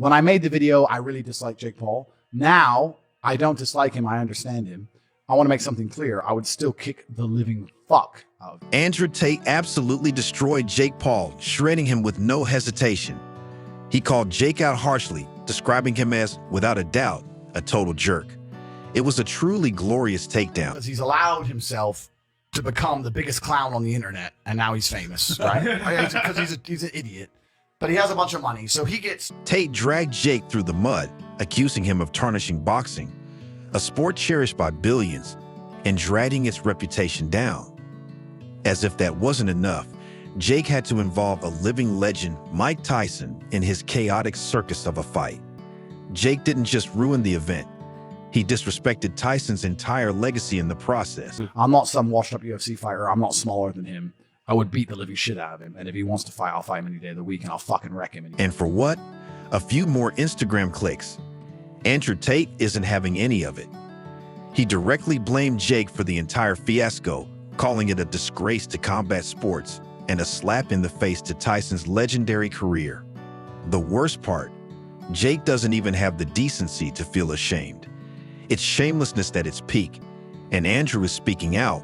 When I made the video, I really disliked Jake Paul. Now, I don't dislike him. I understand him. I want to make something clear. I would still kick the living fuck out of him. Andrew Tate absolutely destroyed Jake Paul, shredding him with no hesitation. He called Jake out harshly, describing him as, without a doubt, a total jerk. It was a truly glorious takedown. Because he's allowed himself to become the biggest clown on the internet, and now he's famous, right? Because he's an idiot. But he has a bunch of money, so he gets... Tate dragged Jake through the mud, accusing him of tarnishing boxing, a sport cherished by billions, and dragging its reputation down. As if that wasn't enough, Jake had to involve a living legend, Mike Tyson, in his chaotic circus of a fight. Jake didn't just ruin the event. He disrespected Tyson's entire legacy in the process. I'm not some washed-up UFC fighter. I'm not smaller than him. I would beat the living shit out of him. And if he wants to fight, I'll fight him any day of the week, and I'll fucking wreck him. And for what? A few more Instagram clicks. Andrew Tate isn't having any of it. He directly blamed Jake for the entire fiasco, calling it a disgrace to combat sports and a slap in the face to Tyson's legendary career. The worst part, Jake doesn't even have the decency to feel ashamed. It's shamelessness at its peak, and Andrew is speaking out,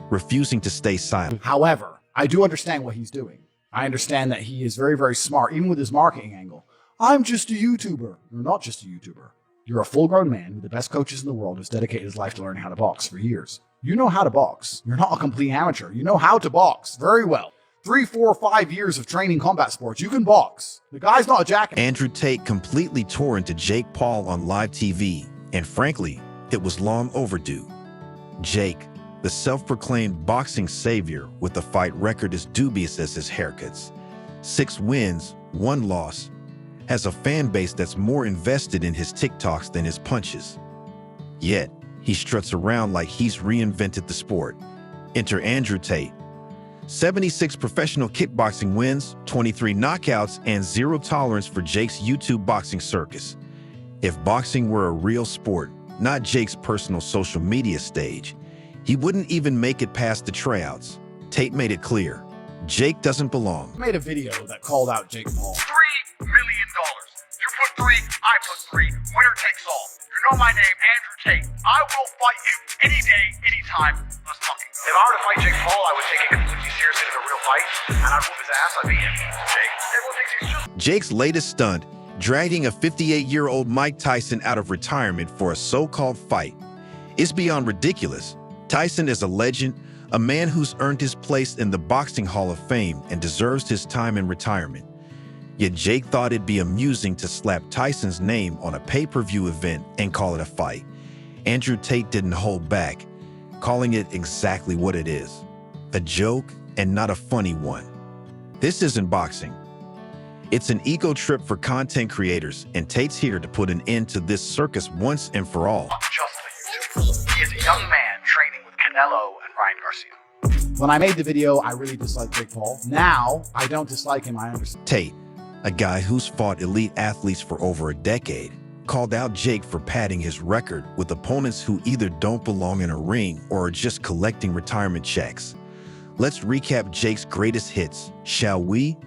refusing to stay silent. However, I do understand what he's doing. I understand that he is very, very smart, even with his marketing angle. I'm just a YouTuber. You're not just a YouTuber. You're a full-grown man with the best coaches in the world who's dedicated his life to learning how to box for years. You know how to box. You're not a complete amateur. You know how to box very well. 3, 4, 5 years of training combat sports. You can box. The guy's not a jackass. Andrew Tate completely tore into Jake Paul on live TV, and frankly, it was long overdue. Jake, the self-proclaimed boxing savior with a fight record as dubious as his haircuts, 6 wins, 1 loss, has a fan base that's more invested in his TikToks than his punches. Yet, he struts around like he's reinvented the sport. Enter Andrew Tate. 76 professional kickboxing wins, 23 knockouts, and 0 tolerance for Jake's YouTube boxing circus. If boxing were a real sport, not Jake's personal social media stage, he wouldn't even make it past the tryouts. Tate made it clear, Jake doesn't belong. I made a video that called out Jake Paul. $3 million. You put 3, I put 3. Winner takes all. You know my name, Andrew Tate. I will fight you any day, anytime. Let's fucking go. If I were to fight Jake Paul, I would take it completely seriously as a real fight, and I'd whoop his ass. I'd beat him. Jake, everyone thinks he's just... Jake's latest stunt, dragging a 58-year-old Mike Tyson out of retirement for a so-called fight, is beyond ridiculous. Tyson is a legend, a man who's earned his place in the Boxing Hall of Fame and deserves his time in retirement. Yet Jake thought it'd be amusing to slap Tyson's name on a pay-per-view event and call it a fight. Andrew Tate didn't hold back, calling it exactly what it is, a joke and not a funny one. This isn't boxing. It's an ego trip for content creators, and Tate's here to put an end to this circus once and for all. Just for YouTube. He is a young man training with Canelo and Ryan Garcia. When I made the video, I really disliked Jake Paul. Now, I don't dislike him. I understand. Tate, a guy who's fought elite athletes for over a decade, called out Jake for padding his record with opponents who either don't belong in a ring or are just collecting retirement checks. Let's recap Jake's greatest hits, shall we?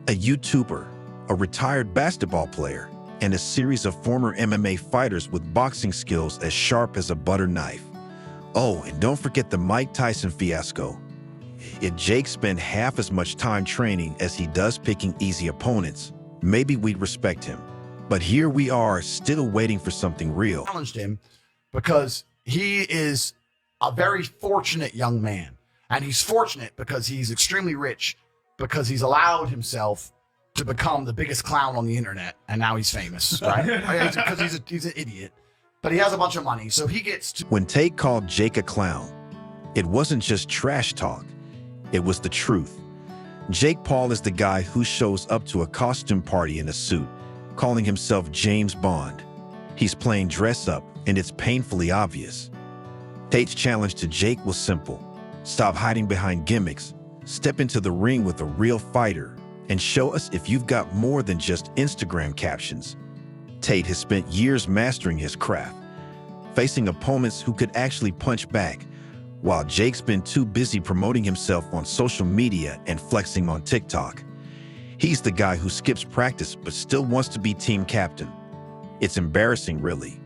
A YouTuber, a retired basketball player, and a series of former MMA fighters with boxing skills as sharp as a butter knife. Oh, and don't forget the Mike Tyson fiasco. If Jake spent half as much time training as he does picking easy opponents, maybe we'd respect him. But here we are, still waiting for something real. I challenged him because he is a very fortunate young man. And he's fortunate because he's extremely rich, because he's allowed himself to become the biggest clown on the internet, and now he's famous, right? Because he's an idiot. But he has a bunch of money, so he gets to... When Tate called Jake a clown, it wasn't just trash talk. It was the truth. Jake Paul is the guy who shows up to a costume party in a suit, calling himself James Bond. He's playing dress up, and it's painfully obvious. Tate's challenge to Jake was simple. Stop hiding behind gimmicks, step into the ring with a real fighter, and show us if you've got more than just Instagram captions. Tate has spent years mastering his craft, facing opponents who could actually punch back, while Jake's been too busy promoting himself on social media and flexing on TikTok. He's the guy who skips practice but still wants to be team captain. It's embarrassing, really.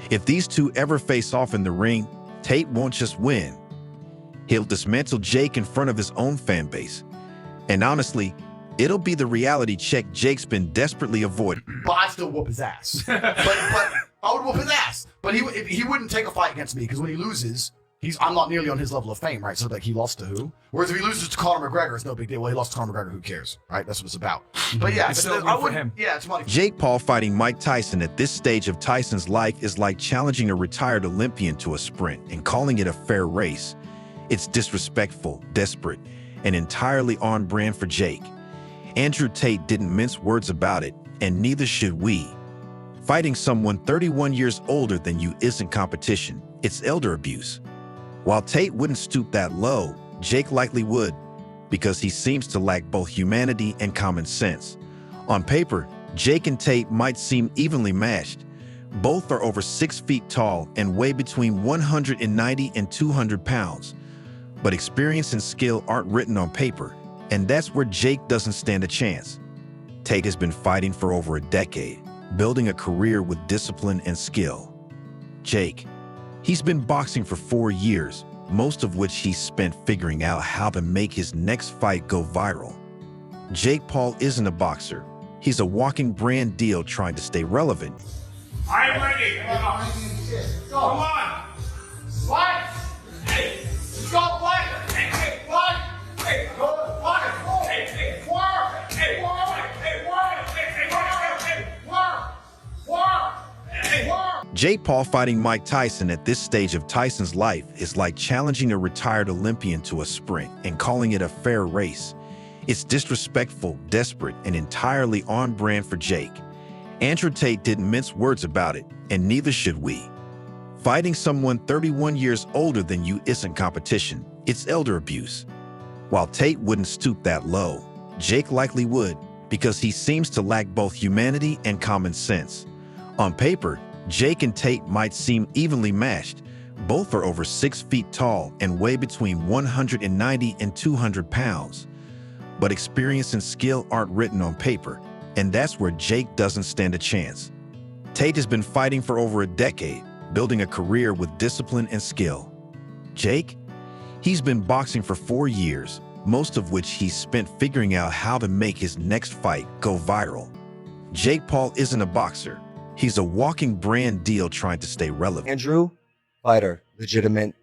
If these two ever face off in the ring, Tate won't just win. He'll dismantle Jake in front of his own fan base. And honestly, it'll be the reality check Jake's been desperately avoiding. But I'd still whoop his ass. but I would whoop his ass. But he wouldn't take a fight against me because when he loses, I'm not nearly on his level of fame, right? So like he lost to who? Whereas if he loses to Conor McGregor, it's no big deal. Well, he lost to Conor McGregor, who cares, right? That's what it's about. But yeah, It's but still I good for wouldn't. him. Yeah, it's money. Jake Paul fighting Mike Tyson at this stage of Tyson's life is like challenging a retired Olympian to a sprint and calling it a fair race. It's disrespectful, desperate, and entirely on brand for Jake. Andrew Tate didn't mince words about it, and neither should we. Fighting someone 31 years older than you isn't competition, it's elder abuse. While Tate wouldn't stoop that low, Jake likely would, because he seems to lack both humanity and common sense. On paper, Jake and Tate might seem evenly matched. Both are over 6 feet tall and weigh between 190 and 200 pounds. But experience and skill aren't written on paper, and that's where Jake doesn't stand a chance. Tate has been fighting for over a decade, building a career with discipline and skill. Jake, he's been boxing for 4 years, most of which he's spent figuring out how to make his next fight go viral. Jake Paul isn't a boxer. He's a walking brand deal trying to stay relevant. I'm ready. Come on. Fight. Hey. Go fight. Hey, fight. Hey, go fight. Hey, work. Hey, work. Hey, work. Hey, work. Work. Hey, work. Jake Paul fighting Mike Tyson at this stage of Tyson's life is like challenging a retired Olympian to a sprint and calling it a fair race. It's disrespectful, desperate, and entirely on brand for Jake. Andrew Tate didn't mince words about it, and neither should we. Fighting someone 31 years older than you isn't competition, it's elder abuse. While Tate wouldn't stoop that low, Jake likely would, because he seems to lack both humanity and common sense. On paper, Jake and Tate might seem evenly matched. Both are over 6 feet tall and weigh between 190 and 200 pounds. But experience and skill aren't written on paper, and that's where Jake doesn't stand a chance. Tate has been fighting for over a decade, building a career with discipline and skill. Jake? He's been boxing for 4 years, most of which he's spent figuring out how to make his next fight go viral. Jake Paul isn't a boxer. He's a walking brand deal trying to stay relevant. Andrew, fighter, legitimate,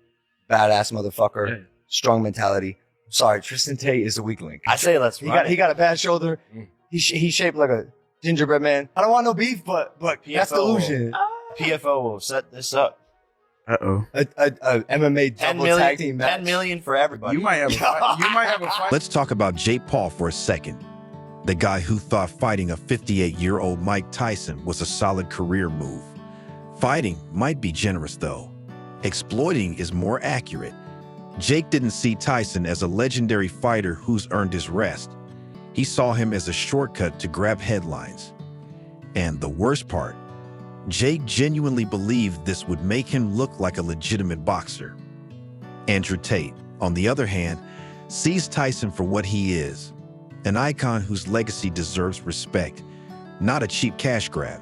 badass motherfucker, Yeah. strong mentality. Sorry, Tristan Tate is a weak link. I say let's He got a bad shoulder. He's shaped like a gingerbread man. I don't want no beef, but that's delusion. PFO will set this up. Uh-oh. A MMA 10 double million, tag team match. 10 million for everybody. You might have a fight. You might have a fight. Let's talk about Jake Paul for a second. The guy who thought fighting a 58-year-old Mike Tyson was a solid career move. Fighting might be generous, though. Exploiting is more accurate. Jake didn't see Tyson as a legendary fighter who's earned his rest. He saw him as a shortcut to grab headlines. And the worst part, Jake genuinely believed this would make him look like a legitimate boxer. Andrew Tate, on the other hand, sees Tyson for what he is, an icon whose legacy deserves respect, not a cheap cash grab.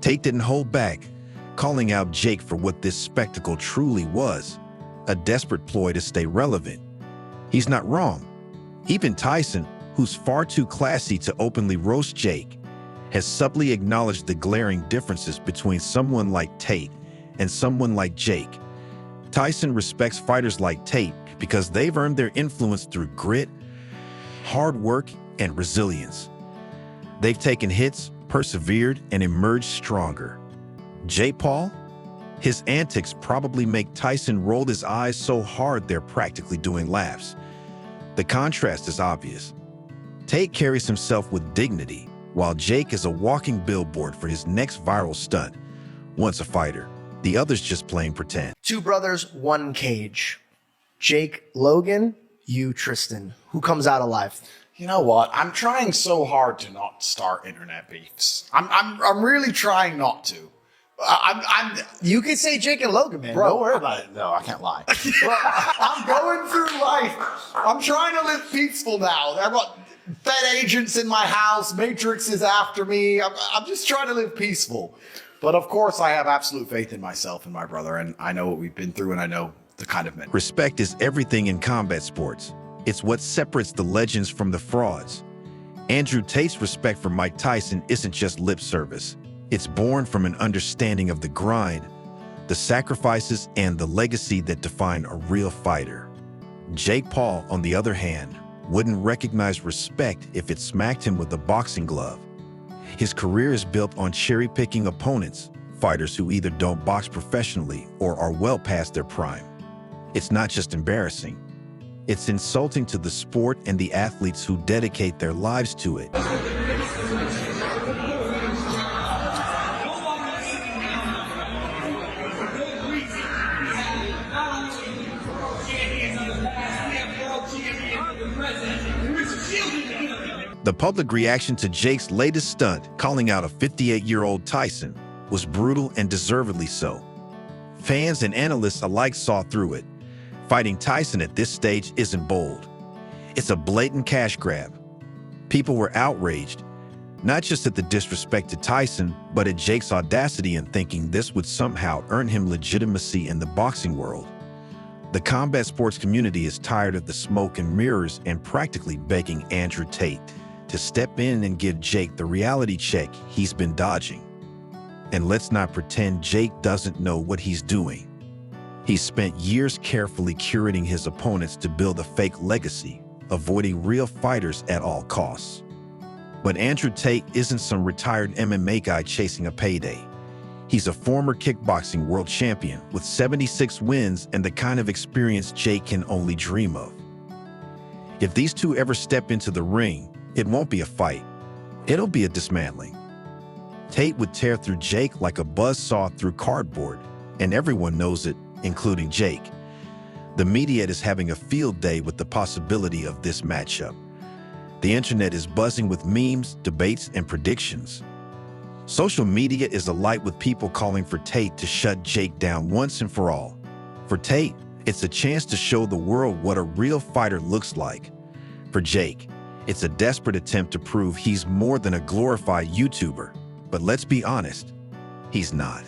Tate didn't hold back, calling out Jake for what this spectacle truly was, a desperate ploy to stay relevant. He's not wrong. Even Tyson, who's far too classy to openly roast Jake, has subtly acknowledged the glaring differences between someone like Tate and someone like Jake. Tyson respects fighters like Tate because they've earned their influence through grit, hard work, and resilience. They've taken hits, persevered, and emerged stronger. Jake Paul? His antics probably make Tyson roll his eyes so hard they're practically doing laps. The contrast is obvious. Tate carries himself with dignity, while Jake is a walking billboard for his next viral stunt. One's a fighter, the other's just playing pretend. Two brothers, one cage. Jake Logan, you Tristan. Who comes out alive? You know what? I'm trying so hard to not start internet beefs. I'm really trying not to. You could say Jake and Logan, man. Bro, Don't worry about it. No, I can't lie. I'm going through life. I'm trying to live peaceful now. Fed agents in my house. Matrix is after me. I'm just trying to live peaceful. But of course, I have absolute faith in myself and my brother, and I know what we've been through, and I know the kind of men. Respect is everything in combat sports. It's what separates the legends from the frauds. Andrew Tate's respect for Mike Tyson isn't just lip service. It's born from an understanding of the grind, the sacrifices, and the legacy that define a real fighter. Jake Paul, on the other hand, wouldn't recognize respect if it smacked him with a boxing glove. His career is built on cherry-picking opponents, fighters who either don't box professionally or are well past their prime. It's not just embarrassing. It's insulting to the sport and the athletes who dedicate their lives to it. The public reaction to Jake's latest stunt, calling out a 58-year-old Tyson, was brutal and deservedly so. Fans and analysts alike saw through it. Fighting Tyson at this stage isn't bold. It's a blatant cash grab. People were outraged, not just at the disrespect to Tyson, but at Jake's audacity in thinking this would somehow earn him legitimacy in the boxing world. The combat sports community is tired of the smoke and mirrors and practically begging Andrew Tate to step in and give Jake the reality check he's been dodging. And let's not pretend Jake doesn't know what he's doing. He's spent years carefully curating his opponents to build a fake legacy, avoiding real fighters at all costs. But Andrew Tate isn't some retired MMA guy chasing a payday. He's a former kickboxing world champion with 76 wins and the kind of experience Jake can only dream of. If these two ever step into the ring, it won't be a fight. It'll be a dismantling. Tate would tear through Jake like a buzzsaw through cardboard, and everyone knows it, including Jake. The media is having a field day with the possibility of this matchup. The internet is buzzing with memes, debates, and predictions. Social media is alight with people calling for Tate to shut Jake down once and for all. For Tate, it's a chance to show the world what a real fighter looks like. For Jake, it's a desperate attempt to prove he's more than a glorified YouTuber. But let's be honest, he's not.